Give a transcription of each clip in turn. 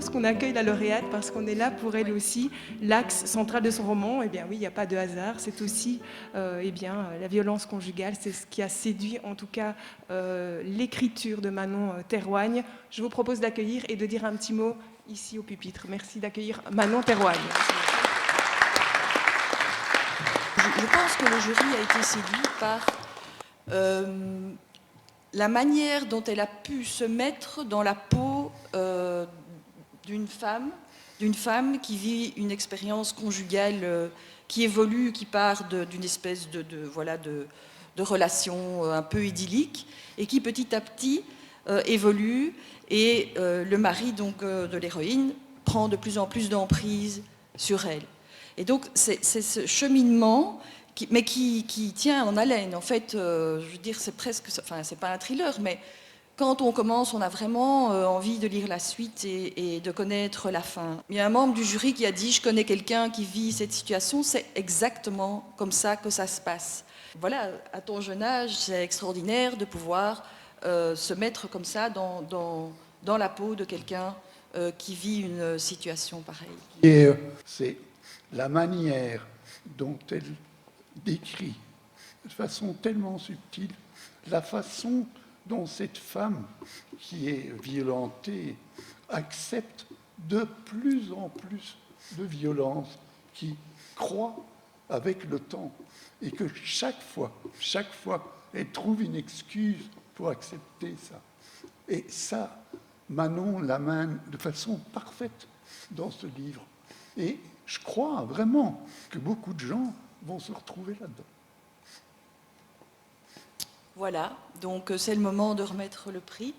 lorsqu'on accueille la lauréate, parce qu'on est là pour elle aussi, l'axe central de son roman, eh bien oui, il n'y a pas de hasard, c'est aussi la violence conjugale, c'est ce qui a séduit en tout cas l'écriture de Manon Théroigne. Je vous propose d'accueillir et de dire un petit mot ici au pupitre. Merci d'accueillir Manon Théroigne. Je pense que le jury a été séduit par la manière dont elle a pu se mettre dans la peau d'une femme qui vit une expérience conjugale qui évolue, qui part d'une espèce de relation un peu idyllique et qui petit à petit évolue, et le mari donc, de l'héroïne prend de plus en plus d'emprise sur elle. Et donc c'est ce cheminement qui tient en haleine. En fait, je veux dire, c'est presque, enfin, c'est pas un thriller, mais quand on commence, on a vraiment envie de lire la suite et de connaître la fin. Il y a un membre du jury qui a dit « Je connais quelqu'un qui vit cette situation », c'est exactement comme ça que ça se passe. Voilà, à ton jeune âge, c'est extraordinaire de pouvoir se mettre comme ça dans la peau de quelqu'un qui vit une situation pareille. Et c'est la manière dont elle décrit de façon tellement subtile la façon dont cette femme qui est violentée accepte de plus en plus de violence, qui croît avec le temps, et que chaque fois, elle trouve une excuse pour accepter ça. Et ça, Manon l'amène de façon parfaite dans ce livre. Et je crois vraiment que beaucoup de gens vont se retrouver là-dedans. Voilà, donc c'est le moment de remettre le prix.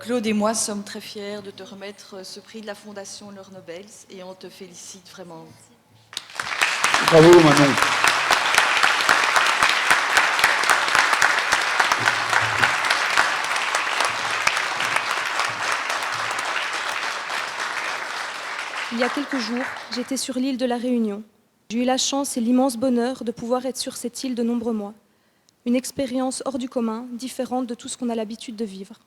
Claude et moi sommes très fiers de te remettre ce prix de la Fondation Laure Nobels et on te félicite vraiment. Bravo Manon. Il y a quelques jours, j'étais sur l'île de la Réunion. J'ai eu la chance et l'immense bonheur de pouvoir être sur cette île de nombreux mois. Une expérience hors du commun, différente de tout ce qu'on a l'habitude de vivre.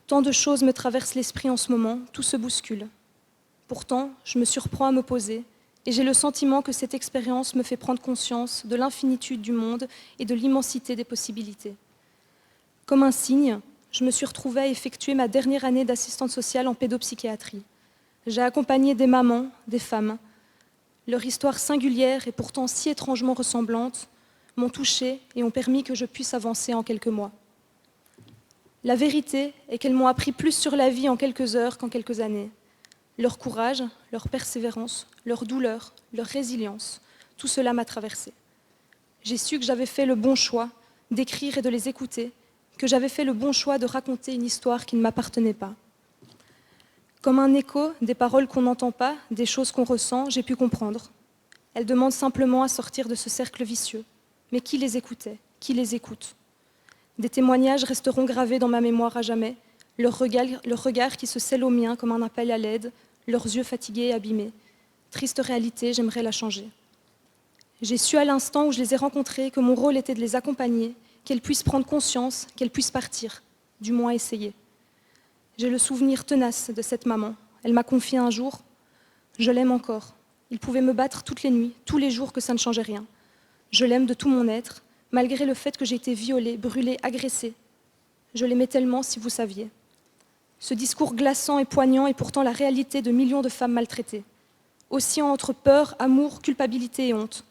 Tant de choses me traversent l'esprit en ce moment, tout se bouscule. Pourtant, je me surprends à me poser et j'ai le sentiment que cette expérience me fait prendre conscience de l'infinitude du monde et de l'immensité des possibilités. Comme un signe, je me suis retrouvée à effectuer ma dernière année d'assistante sociale en pédopsychiatrie. J'ai accompagné des mamans, des femmes. Leur histoire singulière et pourtant si étrangement ressemblante m'ont touchée et ont permis que je puisse avancer en quelques mois. La vérité est qu'elles m'ont appris plus sur la vie en quelques heures qu'en quelques années. Leur courage, leur persévérance, leur douleur, leur résilience, tout cela m'a traversée. J'ai su que j'avais fait le bon choix d'écrire et de les écouter, que j'avais fait le bon choix de raconter une histoire qui ne m'appartenait pas. Comme un écho des paroles qu'on n'entend pas, des choses qu'on ressent, j'ai pu comprendre. Elles demandent simplement à sortir de ce cercle vicieux. Mais qui les écoutait? Qui les écoute? Des témoignages resteront gravés dans ma mémoire à jamais, leur regard qui se scelle au mien comme un appel à l'aide, leurs yeux fatigués et abîmés. Triste réalité, j'aimerais la changer. J'ai su à l'instant où je les ai rencontrés que mon rôle était de les accompagner, qu'elles puissent prendre conscience, qu'elles puissent partir, du moins essayer. J'ai le souvenir tenace de cette maman. Elle m'a confié un jour « Je l'aime encore. Il pouvait me battre toutes les nuits, tous les jours que ça ne changeait rien. Je l'aime de tout mon être, malgré le fait que j'ai été violée, brûlée, agressée. Je l'aimais tellement, si vous saviez. » Ce discours glaçant et poignant est pourtant la réalité de millions de femmes maltraitées. Oscillant entre peur, amour, culpabilité et honte.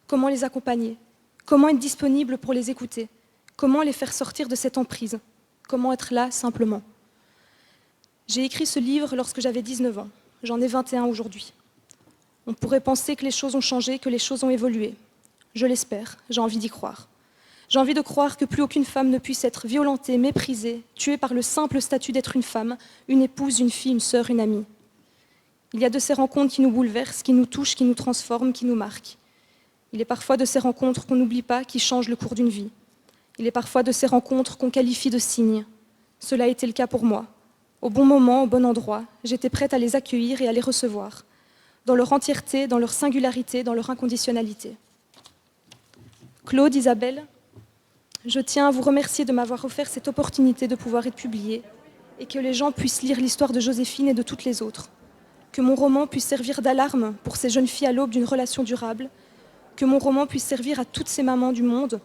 Comment les accompagner? Comment être disponible pour les écouter? Comment les faire sortir de cette emprise? Comment être là, simplement? J'ai écrit ce livre lorsque j'avais 19 ans. J'en ai 21 aujourd'hui. On pourrait penser que les choses ont changé, que les choses ont évolué. Je l'espère, j'ai envie d'y croire. J'ai envie de croire que plus aucune femme ne puisse être violentée, méprisée, tuée par le simple statut d'être une femme, une épouse, une fille, une sœur, une amie. Il y a de ces rencontres qui nous bouleversent, qui nous touchent, qui nous transforment, qui nous marquent. Il est parfois de ces rencontres qu'on n'oublie pas, qui changent le cours d'une vie. Il est parfois de ces rencontres qu'on qualifie de signes. Cela a été le cas pour moi. Au bon moment, au bon endroit, j'étais prête à les accueillir et à les recevoir, dans leur entièreté, dans leur singularité, dans leur inconditionnalité. Claude, Isabelle, je tiens à vous remercier de m'avoir offert cette opportunité de pouvoir être publiée et que les gens puissent lire l'histoire de Joséphine et de toutes les autres. Que mon roman puisse servir d'alarme pour ces jeunes filles à l'aube d'une relation durable. Que mon roman puisse servir à toutes ces mamans du monde,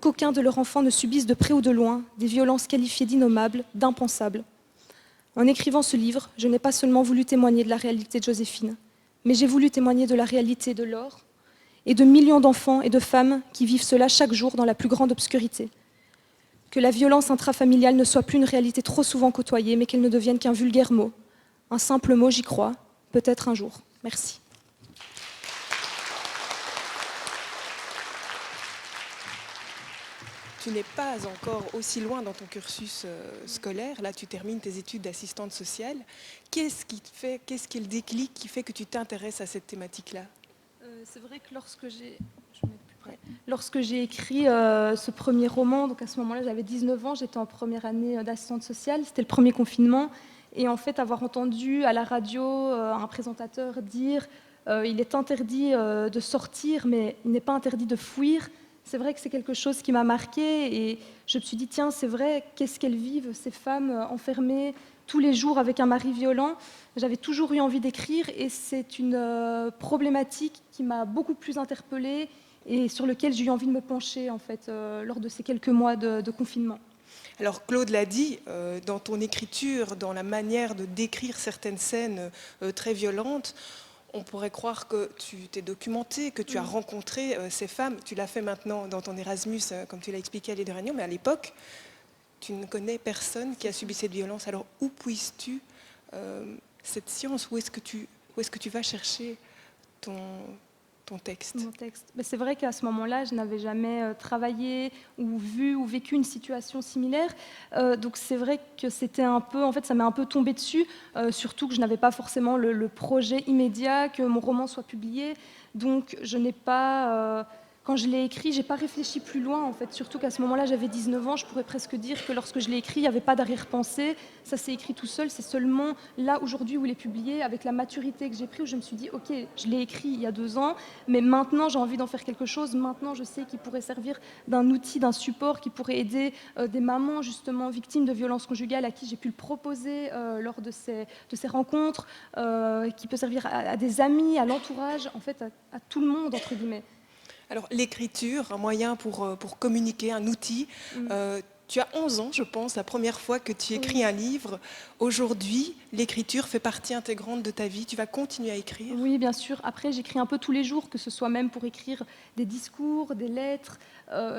qu'aucun de leurs enfants ne subisse de près ou de loin des violences qualifiées d'innommables, d'impensables. En écrivant ce livre, je n'ai pas seulement voulu témoigner de la réalité de Joséphine, mais j'ai voulu témoigner de la réalité de Laure et de millions d'enfants et de femmes qui vivent cela chaque jour dans la plus grande obscurité. Que la violence intrafamiliale ne soit plus une réalité trop souvent côtoyée, mais qu'elle ne devienne qu'un vulgaire mot. Un simple mot, j'y crois, peut-être un jour. Merci. Tu n'es pas encore aussi loin dans ton cursus scolaire. Là, tu termines tes études d'assistante sociale. Qu'est-ce qui est le déclic qui fait que tu t'intéresses à cette thématique-là? C'est vrai que lorsque j'ai écrit ce premier roman, donc à ce moment-là, j'avais 19 ans, j'étais en première année d'assistante sociale, c'était le premier confinement. Et en fait, avoir entendu à la radio un présentateur dire il est interdit de sortir, mais il n'est pas interdit de fuir. C'est vrai que c'est quelque chose qui m'a marquée et je me suis dit, tiens, c'est vrai, qu'est-ce qu'elles vivent, ces femmes enfermées tous les jours avec un mari violent. J'avais toujours eu envie d'écrire et c'est une problématique qui m'a beaucoup plus interpellée et sur laquelle j'ai eu envie de me pencher en fait, lors de ces quelques mois de confinement. Alors Claude l'a dit, dans ton écriture, dans la manière de décrire certaines scènes très violentes, on pourrait croire que tu t'es documenté, que tu as rencontré ces femmes. Tu l'as fait maintenant dans ton Erasmus, comme tu l'as expliqué à l'île de Réunion, mais à l'époque, tu ne connais personne qui a subi cette violence. Alors où puisses-tu cette science? Où est-ce que tu vas chercher ton texte? Mon texte. Mais c'est vrai qu'à ce moment-là, je n'avais jamais travaillé ou vu ou vécu une situation similaire. Donc c'est vrai que c'était un peu, en fait, ça m'est un peu tombé dessus, surtout que je n'avais pas forcément le projet immédiat que mon roman soit publié. Donc je n'ai pas, quand je l'ai écrit, j'ai pas réfléchi plus loin, en fait. Surtout qu'à ce moment-là, j'avais 19 ans. Je pourrais presque dire que lorsque je l'ai écrit, il n'y avait pas d'arrière-pensée. Ça s'est écrit tout seul. C'est seulement là, aujourd'hui, où il est publié, avec la maturité que j'ai pris, où je me suis dit, OK, je l'ai écrit il y a 2 ans, mais maintenant, j'ai envie d'en faire quelque chose. Maintenant, je sais qu'il pourrait servir d'un outil, d'un support qui pourrait aider des mamans, justement, victimes de violences conjugales, à qui j'ai pu le proposer lors de ces rencontres, qui peut servir à des amis, à l'entourage, en fait, à tout le monde, entre guillemets. Alors l'écriture, un moyen pour communiquer, un outil. Tu as 11 ans, je pense, la première fois que tu écris un livre. Aujourd'hui, l'écriture fait partie intégrante de ta vie. Tu vas continuer à écrire? Oui, bien sûr. Après, j'écris un peu tous les jours, que ce soit même pour écrire des discours, des lettres.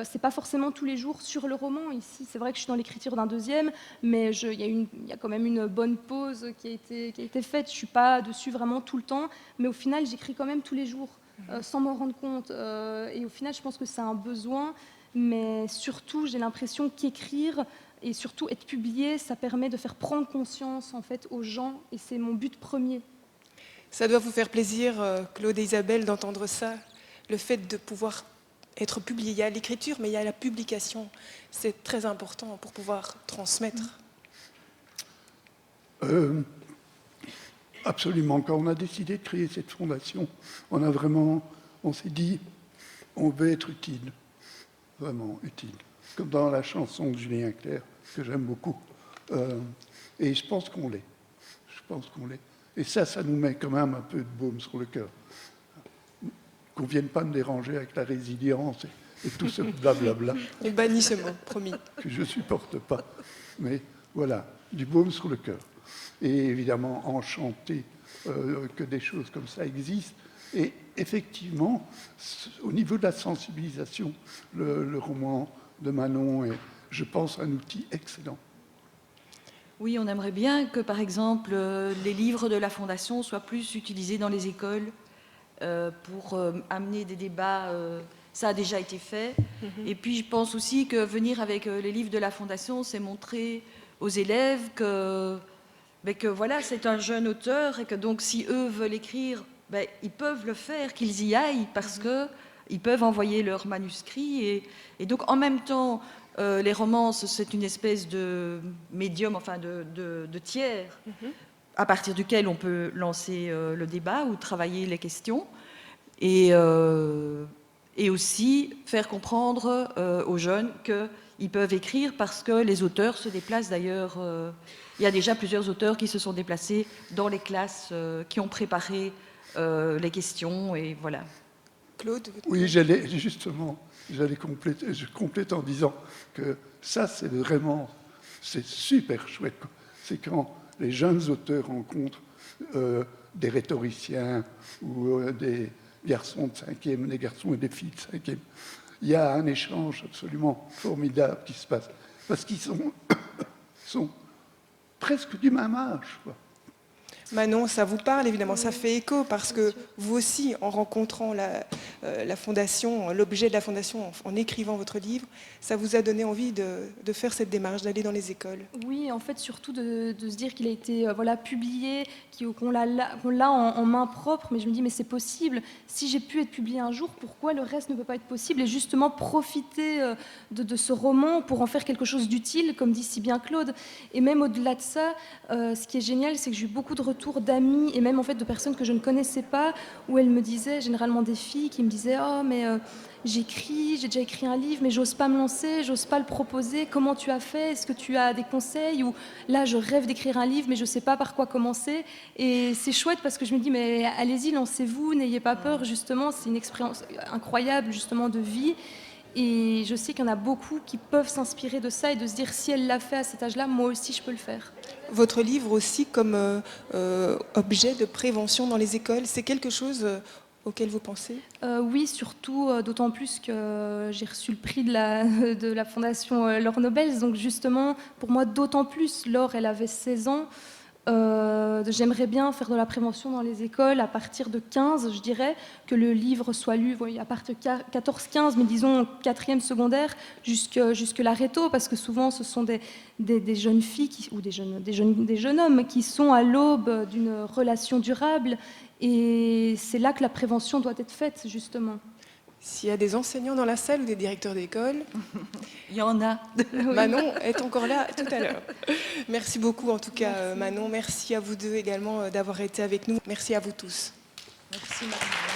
C'est pas forcément tous les jours sur le roman. Ici, c'est vrai que je suis dans l'écriture d'un deuxième, mais il y a quand même une bonne pause qui a été faite. Je suis pas dessus vraiment tout le temps, mais au final, j'écris quand même tous les jours. Sans m'en rendre compte. Et au final, je pense que c'est un besoin, mais surtout, j'ai l'impression qu'écrire et surtout être publié, ça permet de faire prendre conscience en fait, aux gens, et c'est mon but premier. Ça doit vous faire plaisir, Claude et Isabelle, d'entendre ça, le fait de pouvoir être publié. Il y a l'écriture, mais il y a la publication. C'est très important pour pouvoir transmettre. Absolument. Quand on a décidé de créer cette fondation, on s'est dit, on veut être utile, vraiment utile. Comme dans la chanson de Julien Clerc, que j'aime beaucoup. Et je pense qu'on l'est. Et ça nous met quand même un peu de baume sur le cœur. Qu'on ne vienne pas me déranger avec la résilience et tout ce blablabla. On bannit ce mot, promis. Que je ne supporte pas. Mais voilà, du baume sur le cœur. Et évidemment, enchanté que des choses comme ça existent. Et effectivement, au niveau de la sensibilisation, le roman de Manon est, je pense, un outil excellent. Oui, on aimerait bien que, par exemple, les livres de la Fondation soient plus utilisés dans les écoles pour amener des débats. Ça a déjà été fait. Et puis, je pense aussi que venir avec les livres de la Fondation, c'est montrer aux élèves que voilà, c'est un jeune auteur et que donc, si eux veulent écrire, ils peuvent le faire, qu'ils y aillent, parce qu'ils peuvent envoyer leur manuscrit. Et donc, en même temps, les romances, c'est une espèce de médium, enfin de tiers, à partir duquel on peut lancer le débat ou travailler les questions. Et aussi faire comprendre aux jeunes Ils peuvent écrire parce que les auteurs se déplacent d'ailleurs. Il y a déjà plusieurs auteurs qui se sont déplacés dans les classes, qui ont préparé les questions, et voilà. Claude? Oui, j'allais compléter, je complète en disant que ça, c'est super chouette. C'est quand les jeunes auteurs rencontrent des rhétoriciens ou des garçons de 5e, des garçons et des filles de 5e. Il y a un échange absolument formidable qui se passe, parce qu'ils sont presque du même âge, quoi. Manon, ça vous parle évidemment, ça fait écho parce que vous aussi, en rencontrant la fondation, l'objet de la fondation, en écrivant votre livre, ça vous a donné envie de faire cette démarche, d'aller dans les écoles. Oui, en fait, surtout de se dire qu'il a été publié, qu'on l'a en main propre, mais je me dis, mais c'est possible. Si j'ai pu être publié un jour, pourquoi le reste ne peut pas être possible? Et justement, profiter de ce roman pour en faire quelque chose d'utile, comme dit si bien Claude. Et même au-delà de ça, ce qui est génial, c'est que j'ai eu beaucoup de retours d'amis et même en fait de personnes que je ne connaissais pas, où elles me disaient, généralement des filles, qui me disaient « Oh, mais j'ai déjà écrit un livre, mais j'ose pas me lancer, j'ose pas le proposer. Comment tu as fait? Est-ce que tu as des conseils? Ou là, je rêve d'écrire un livre, mais je sais pas par quoi commencer. » Et c'est chouette parce que je me dis « Mais allez-y, lancez-vous, n'ayez pas peur. » Justement, c'est une expérience incroyable justement de vie. Et je sais qu'il y en a beaucoup qui peuvent s'inspirer de ça et de se dire si elle l'a fait à cet âge-là, moi aussi je peux le faire. Votre livre aussi comme objet de prévention dans les écoles, c'est quelque chose auquel vous pensez? Oui, surtout, d'autant plus que j'ai reçu le prix de la Fondation Laure Nobels. Donc justement, pour moi, d'autant plus, Laure, elle avait 16 ans. J'aimerais bien faire de la prévention dans les écoles à partir de 15, je dirais, que le livre soit lu à partir de 14-15, mais disons 4e secondaire, jusque la réto, parce que souvent ce sont des jeunes filles ou des jeunes hommes qui sont à l'aube d'une relation durable, et c'est là que la prévention doit être faite, justement. S'il y a des enseignants dans la salle ou des directeurs d'école, Il y en a. Manon est encore là tout à l'heure. Merci beaucoup en tout cas, Manon. Merci à vous deux également d'avoir été avec nous. Merci à vous tous. Merci, Marie.